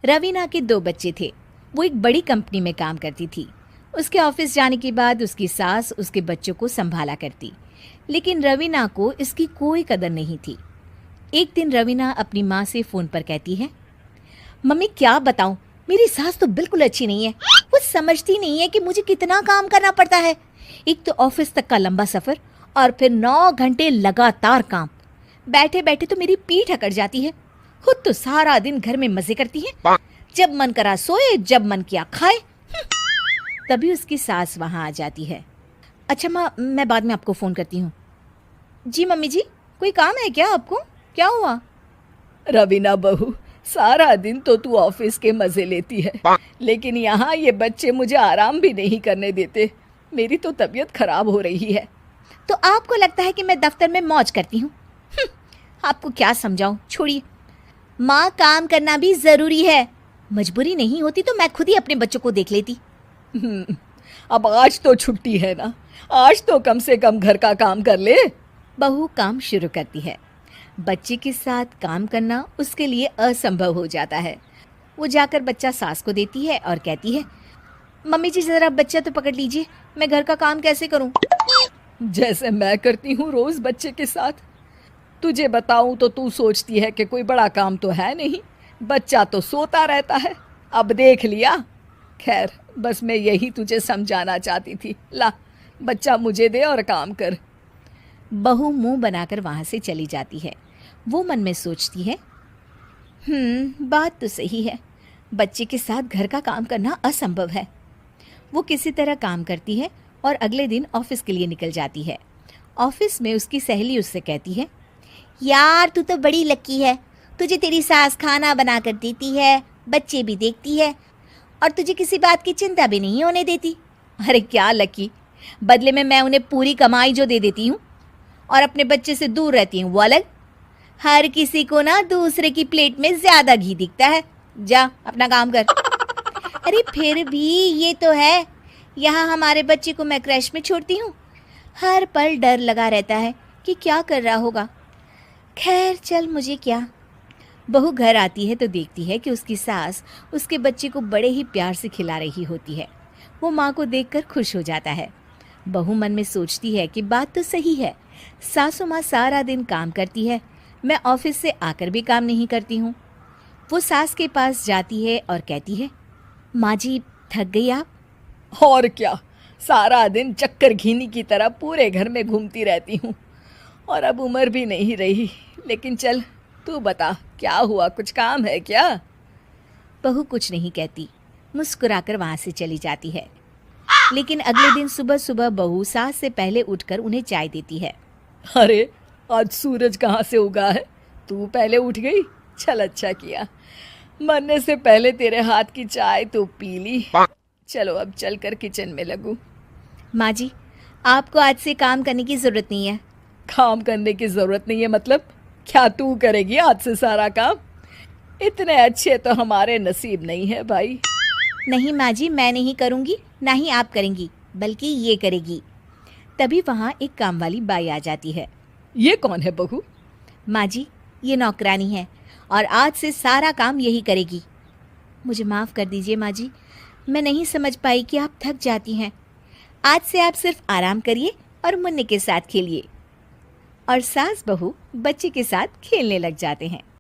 रवीना के 2 बच्चे थे। वो एक बड़ी कंपनी में काम करती थी। उसके ऑफिस जाने के बाद उसकी सास उसके बच्चों को संभाला करती, लेकिन रवीना को इसकी कोई कदर नहीं थी। एक दिन रवीना अपनी माँ से फ़ोन पर कहती है, मम्मी क्या बताऊं, मेरी सास तो बिल्कुल अच्छी नहीं है। वो समझती नहीं है कि मुझे कितना काम करना पड़ता है। एक तो ऑफिस तक का लंबा सफ़र और फिर 9 घंटे लगातार काम। बैठे बैठे तो मेरी पीठ अकड़ जाती है। खुद तो सारा दिन घर में मजे करती है, जब मन करा सोए, जब मन किया खाए। तभी उसकी सास वहां आ जाती है। अच्छा माँ, मैं बाद में आपको फ़ोन करती हूँ। जी मम्मी जी, कोई काम है क्या आपको? क्या हुआ? रवीना बहू, सारा दिन तो तू ऑफिस के मजे लेती है, लेकिन यहाँ ये बच्चे मुझे आराम भी नहीं करने देते। मेरी तो तबीयत खराब हो रही है। तो आपको लगता है कि मैं दफ्तर में मौज करती हूँ? आपको क्या समझाऊं, छोड़िए। माँ, काम करना भी ज़रूरी है। मजबूरी नहीं होती तो मैं खुद ही अपने बच्चों को देख लेती। अब आज तो छुट्टी है ना, आज तो कम से कम घर का काम कर ले। बहू काम शुरू करती है। बच्चे के साथ काम करना उसके लिए असंभव हो जाता है। वो जाकर बच्चा सास को देती है और कहती है, मम्मी जी ज़रा बच्चा तो पकड़ लीजिए, मैं घर का काम कैसे करूं? जैसे मैं करती हूँ रोज बच्चे के साथ। तुझे बताऊं तो तू सोचती है कि कोई बड़ा काम तो है नहीं, बच्चा तो सोता रहता है। अब देख लिया। खैर, बस मैं यही तुझे समझाना चाहती थी। ला, बच्चा मुझे दे और काम कर। बहू मुंह बनाकर वहां से चली जाती है। वो मन में सोचती है, बात तो सही है, बच्चे के साथ घर का काम करना असंभव है। वो किसी तरह काम करती है और अगले दिन ऑफिस के लिए निकल जाती है। ऑफिस में उसकी सहेली उससे कहती है, यार तू तो बड़ी लकी है, तुझे तेरी सास खाना बना कर देती है, बच्चे भी देखती है और तुझे किसी बात की चिंता भी नहीं होने देती। अरे क्या लकी, बदले में मैं उन्हें पूरी कमाई जो दे देती हूँ और अपने बच्चे से दूर रहती हूँ वो अलग। हर किसी को ना दूसरे की प्लेट में ज़्यादा घी दिखता है। जा अपना काम कर। अरे फिर भी ये तो है, यहाँ हमारे बच्चे को मैं क्रैश में छोड़ती हूँ, हर पल डर लगा रहता है कि क्या कर रहा होगा। खैर चल, मुझे क्या। बहू घर आती है तो देखती है कि उसकी सास उसके बच्चे को बड़े ही प्यार से खिला रही होती है। वो माँ को देखकर खुश हो जाता है। बहू मन में सोचती है कि बात तो सही है, सासू माँ सारा दिन काम करती है, मैं ऑफिस से आकर भी काम नहीं करती हूँ। वो सास के पास जाती है और कहती है, माँ जी थक गई आप? और क्या, सारा दिन चक्कर घीनी की तरह पूरे घर में घूमती रहती हूँ और अब उम्र भी नहीं रही। लेकिन चल तू बता, क्या हुआ, कुछ काम है क्या? बहू कुछ नहीं कहती, मुस्कुराकर वहाँ से चली जाती है। लेकिन अगले दिन सुबह सुबह बहू सास से पहले उठकर उन्हें चाय देती है। अरे आज सूरज कहाँ से उगा है, तू पहले उठ गई। चल अच्छा किया, मरने से पहले तेरे हाथ की चाय तो पी ली। चलो अब चलकर किचन में लगूं। माँ जी, आपको आज से काम करने की ज़रूरत नहीं है। काम करने की ज़रूरत नहीं है मतलब? क्या तू करेगी आज से सारा काम? इतने अच्छे तो हमारे नसीब नहीं है भाई। नहीं माँ जी, मैं नहीं करूँगी, ना ही आप करेंगी, बल्कि ये करेगी। तभी वहाँ एक काम वाली बाई आ जाती है। ये कौन है बहू? माँ जी, ये नौकरानी है और आज से सारा काम यही करेगी। मुझे माफ़ कर दीजिए माँ जी, मैं नहीं समझ पाई कि आप थक जाती हैं। आज से आप सिर्फ आराम करिए और मुन्ने के साथ खेलिए। और सास बहू बच्चे के साथ खेलने लग जाते हैं।